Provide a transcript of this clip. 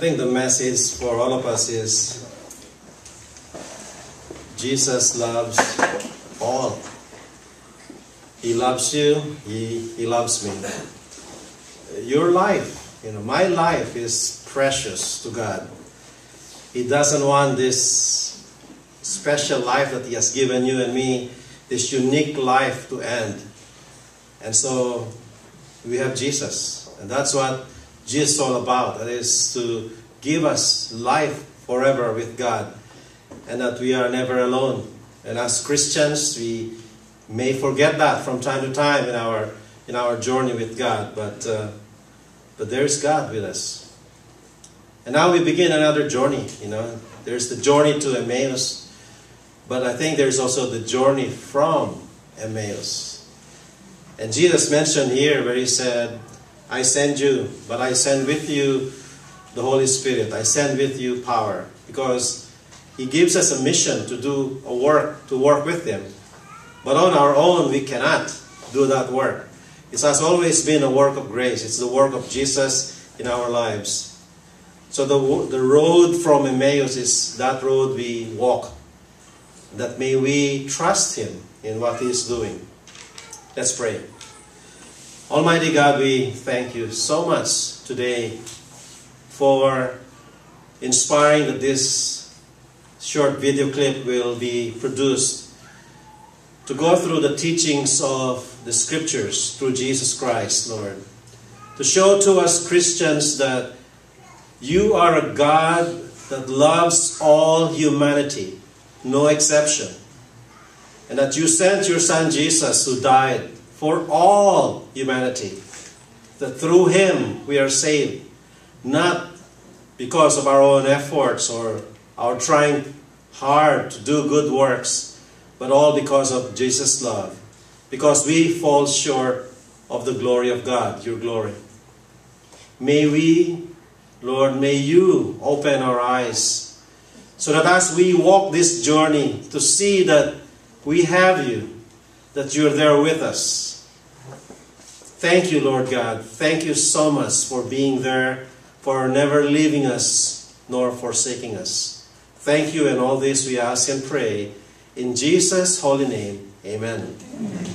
think the message for all of us is Jesus loves all. He loves you, He loves me. Your life, my life is precious to God. He doesn't want this special life that He has given you and me, this unique life to end. And so we have Jesus. And that's what Jesus is all about. That is to give us life forever with God. And that we are never alone. And as Christians, we may forget that from time to time in our journey with God. But there is God with us. And now we begin another journey. There's the journey to Emmaus. But I think there's also the journey from Emmaus. And Jesus mentioned here where He said, I send you, but I send with you the Holy Spirit. I send with you power. Because He gives us a mission to do a work, to work with Him. But on our own, we cannot do that work. It has always been a work of grace. It's the work of Jesus in our lives. So the road from Emmaus is that road we walk. That may we trust Him in what He is doing. Let's pray. Almighty God, we thank You so much today for inspiring that this short video clip will be produced to go through the teachings of the Scriptures through Jesus Christ, Lord. To show to us Christians that You are a God that loves all humanity, no exception. And that You sent Your Son Jesus who died for all humanity. That through Him we are saved. Not because of our own efforts or our trying hard to do good works, but all because of Jesus' love. Because we fall short of the glory of God, Your glory. May we, Lord, may You open our eyes so that as we walk this journey to see that we have You, that You're there with us. Thank You, Lord God. Thank You so much for being there, for never leaving us nor forsaking us. Thank You, and all this we ask and pray in Jesus' holy name. Amen. Amen.